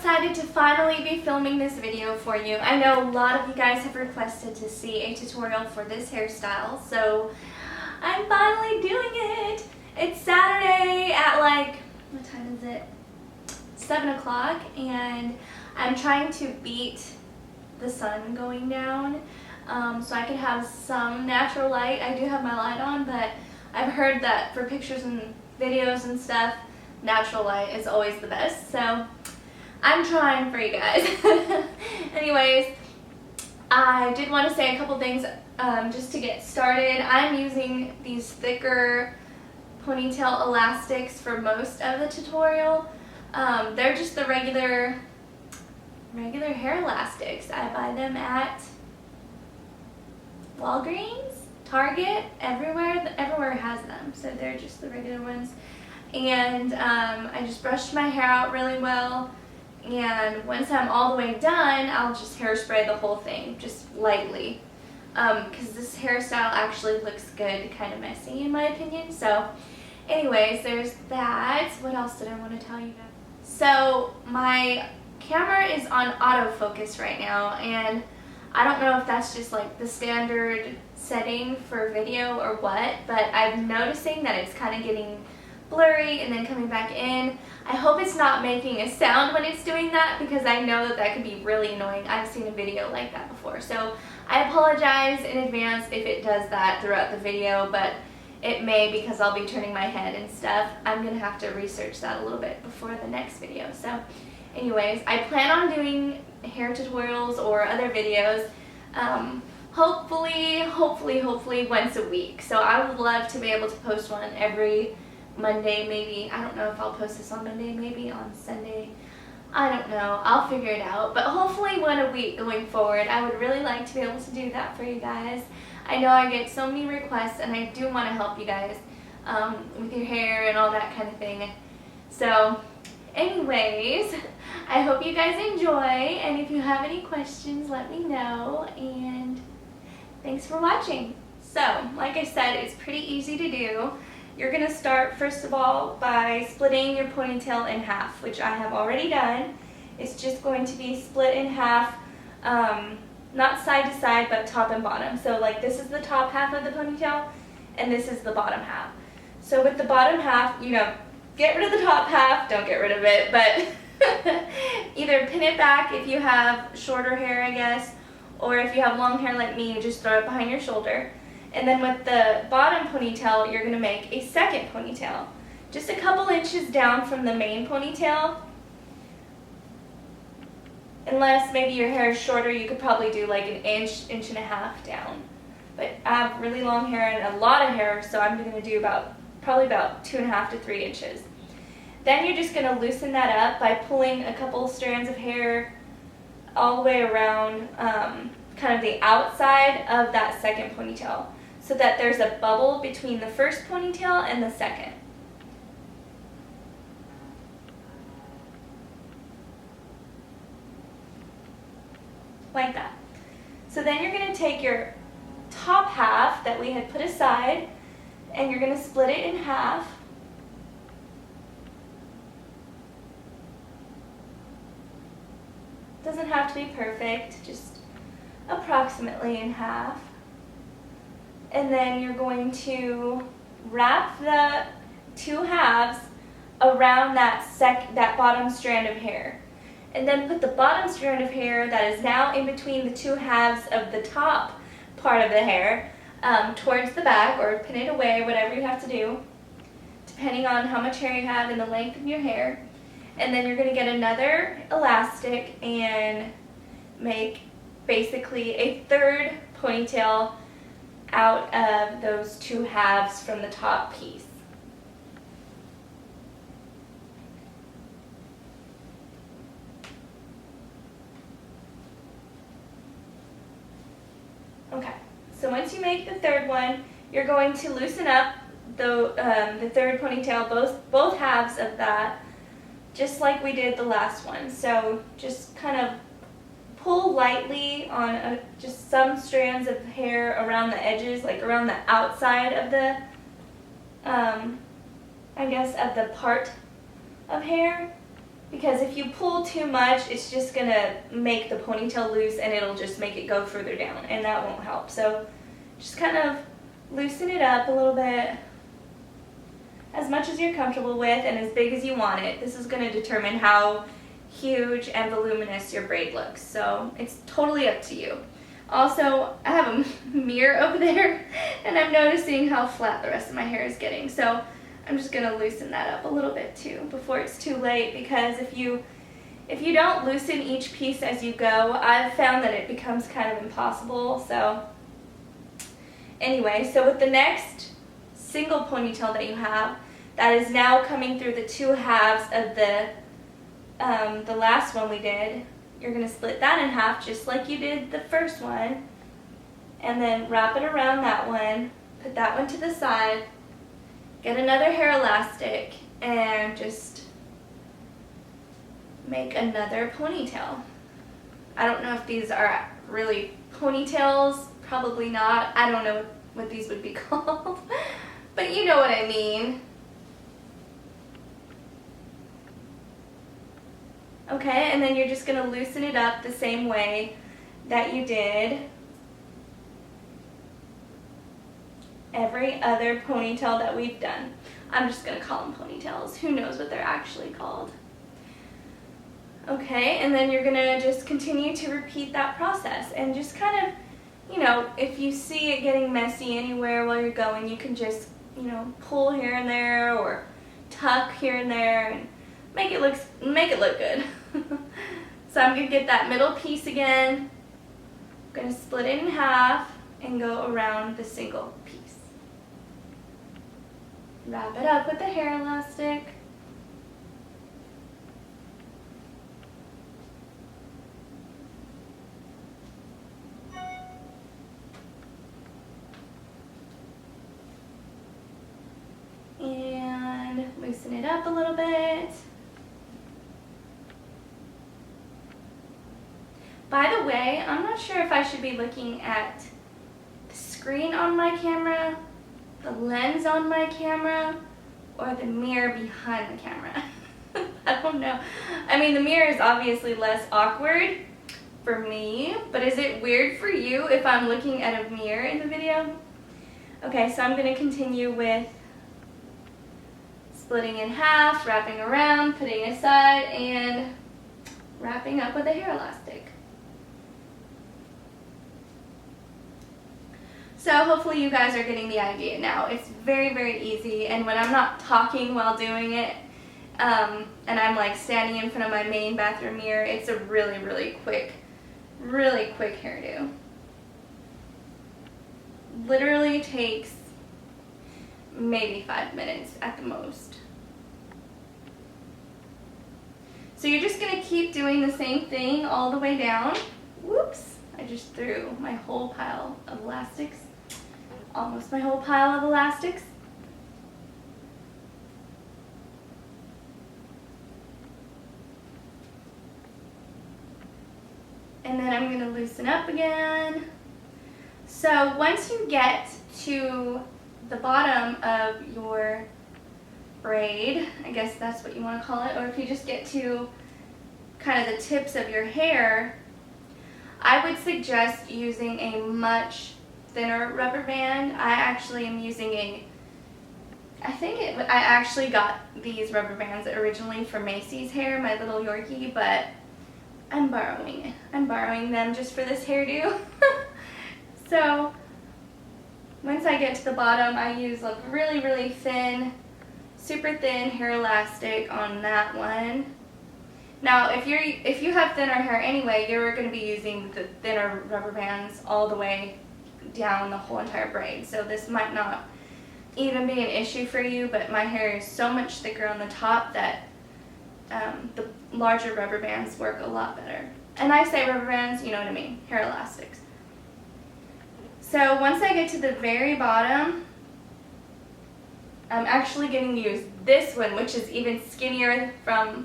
excited to finally be filming this video for you. I know a lot of you guys have requested to see a tutorial for this hairstyle, so I'm finally doing it. It's Saturday at like, what time is it? 7 o'clock, and I'm trying to beat the sun going down so I can have some natural light. I do have my light on, but I've heard that for pictures and videos and stuff, natural light is always the best, so I'm trying for you guys. Anyways, I did want to say a couple things just to get started. I'm using these thicker ponytail elastics for most of the tutorial. They're just the regular hair elastics. I buy them at Walgreens, Target, everywhere has them, so they're just the regular ones. And I just brushed my hair out really well, and once I'm all the way done, I'll just hairspray the whole thing, just lightly, because this hairstyle actually looks good, kind of messy in my opinion. So anyways, there's that. What else did I want to tell you guys? So my camera is on autofocus right now, and I don't know if that's just like the standard setting for video or what, but I'm noticing that it's kind of getting blurry and then coming back in. I hope it's not making a sound when it's doing that, because I know that could be really annoying. I've seen a video like that before, so I apologize in advance if it does that throughout the video, but it may, because I'll be turning my head and stuff. I'm gonna have to research that a little bit before the next video. So anyways, I plan on doing hair tutorials or other videos hopefully once a week. So I would love to be able to post one every Monday, maybe. I don't know if I'll post this on Monday, maybe on Sunday. I don't know. I'll figure it out. But hopefully one a week going forward. I would really like to be able to do that for you guys. I know I get so many requests, and I do want to help you guys with your hair and all that kind of thing. So anyways, I hope you guys enjoy, and if you have any questions, let me know, and thanks for watching. So, like I said, it's pretty easy to do. You're going to start, first of all, by splitting your ponytail in half, which I have already done. It's just going to be split in half, not side to side, but top and bottom. So, like, this is the top half of the ponytail, and this is the bottom half. So, with the bottom half, you know, get rid of the top half, don't get rid of it, but either pin it back if you have shorter hair, I guess, or if you have long hair like me, you just throw it behind your shoulder. And then with the bottom ponytail, you're going to make a second ponytail, just a couple inches down from the main ponytail. Unless maybe your hair is shorter, you could probably do like an inch and a half down. But I have really long hair and a lot of hair, so I'm going to do probably about 2.5 to 3 inches. Then you're just going to loosen that up by pulling a couple strands of hair all the way around kind of the outside of that second ponytail, so that there's a bubble between the first ponytail and the second. Like that. So then you're going to take your top half that we had put aside, and you're going to split it in half. Doesn't have to be perfect, just approximately in half. And then you're going to wrap the two halves around that bottom strand of hair. And then put the bottom strand of hair that is now in between the two halves of the top part of the hair towards the back, or pin it away, whatever you have to do, depending on how much hair you have and the length of your hair. And then you're going to get another elastic and make basically a third ponytail out of those two halves from the top piece. Okay, so once you make the third one, you're going to loosen up the third ponytail, both halves of that, just like we did the last one. So just kind of pull lightly on just some strands of hair around the edges, like around the outside of the, I guess, of the part of hair. because if you pull too much, it's just gonna make the ponytail loose and it'll just make it go further down, and that won't help. So just kind of loosen it up a little bit, as much as you're comfortable with and as big as you want it. This is gonna determine how huge and voluminous your braid looks, so it's totally up to you. Also, I have a mirror over there and I'm noticing how flat the rest of my hair is getting, so I'm just gonna loosen that up a little bit too before it's too late, because if you don't loosen each piece as you go, I've found that it becomes kind of impossible. So anyway, so with the next single ponytail that you have, that is now coming through the two halves of the last one we did, you're gonna split that in half just like you did the first one, and then wrap it around that one, put that one to the side, get another hair elastic, and just make another ponytail. I don't know if these are really ponytails, probably not. I don't know what these would be called, but you know what I mean. Okay, and then you're just gonna loosen it up the same way that you did every other ponytail that we've done. I'm just gonna call them ponytails. Who knows what they're actually called? Okay, and then you're gonna just continue to repeat that process, and just kind of, you know, if you see it getting messy anywhere while you're going, you can just, you know, pull here and there or tuck here and there and make it look good. So I'm gonna get that middle piece again. I'm gonna split it in half and go around the single piece. Wrap it up with the hair elastic. And loosen it up a little bit. By the way, I'm not sure if I should be looking at the screen on my camera, the lens on my camera, or the mirror behind the camera. I don't know. I mean, the mirror is obviously less awkward for me, but is it weird for you if I'm looking at a mirror in the video? Okay, so I'm going to continue with splitting in half, wrapping around, putting aside, and wrapping up with a hair elastic. So hopefully you guys are getting the idea now. It's very, very easy, and when I'm not talking while doing it, and I'm like standing in front of my main bathroom mirror, it's a really, really quick hairdo. Literally takes maybe 5 minutes at the most. So you're just gonna keep doing the same thing all the way down. Whoops, I just threw my whole pile of elastics. Almost my whole pile of elastics. And then I'm going to loosen up again. So once you get to the bottom of your braid, I guess that's what you want to call it, or if you just get to kind of the tips of your hair, I would suggest using a much thinner rubber band. I actually am using I actually got these rubber bands originally for Macy's hair, my little Yorkie, but I'm borrowing them just for this hairdo. So once I get to the bottom, I use a really, really thin, super thin hair elastic on that one. Now, if you have thinner hair anyway, you're going to be using the thinner rubber bands all the way down the whole entire braid. So this might not even be an issue for you, but my hair is so much thicker on the top that the larger rubber bands work a lot better. And I say rubber bands, you know what I mean, hair elastics. So once I get to the very bottom, I'm actually going to use this one, which is even skinnier than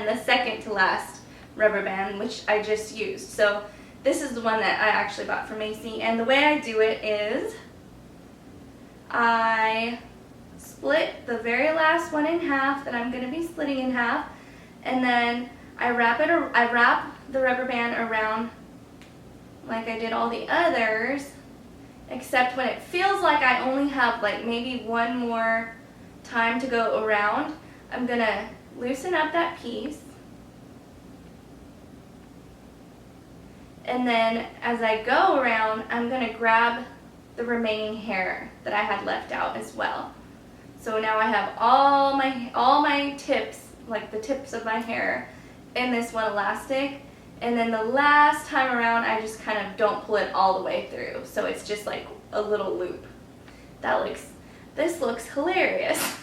the second to last rubber band, which I just used. So this is the one that I actually bought from Macy, and the way I do it is I split the very last one in half that I'm going to be splitting in half. and then I wrap the rubber band around like I did all the others, except when it feels like I only have like maybe one more time to go around, I'm gonna loosen up that piece, and then as I go around, I'm gonna grab the remaining hair that I had left out as well. So now I have all my tips, like the tips of my hair, in this one elastic, and then the last time around I just kind of don't pull it all the way through, so it's just like a little loop. This looks hilarious.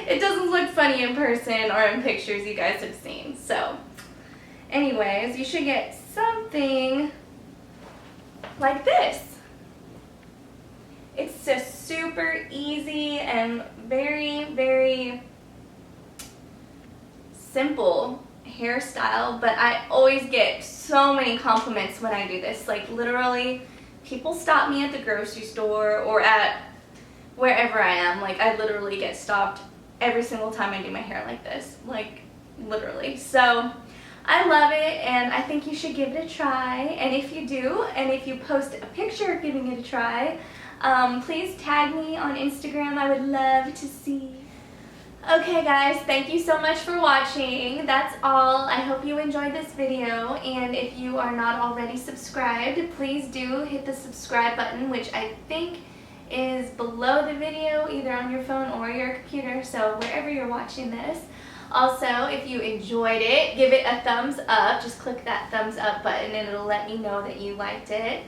It doesn't look funny in person or in pictures you guys have seen. So anyways, you should get something like this. It's just super easy and very, very simple hairstyle, but I always get so many compliments when I do this. Like literally, people stop me at the grocery store or at wherever I am. Like I literally get stopped every single time I do my hair like this, like literally. So I love it, and I think you should give it a try. And if you do, and if you post a picture of giving it a try, please tag me on Instagram. I would love to see. Okay guys, thank you so much for watching. That's all. I hope you enjoyed this video, and if you are not already subscribed, please do hit the subscribe button, which I think is below the video, either on your phone or your computer, so wherever you're watching this. Also, if you enjoyed it, give it a thumbs up. Just click that thumbs up button and it'll let me know that you liked it.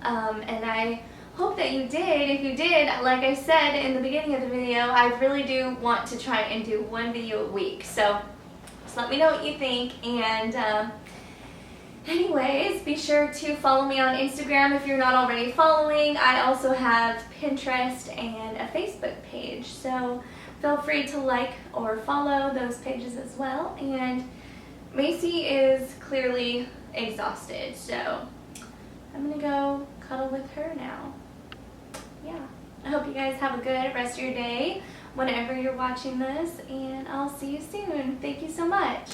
And I hope that you did. If you did, like I said in the beginning of the video, I really do want to try and do one video a week. So just let me know what you think. And anyways, be sure to follow me on Instagram if you're not already following. I also have Pinterest and a Facebook page. So feel free to like or follow those pages as well. And Macy is clearly exhausted, so I'm gonna go cuddle with her now. Yeah, I hope you guys have a good rest of your day whenever you're watching this, and I'll see you soon. Thank you so much.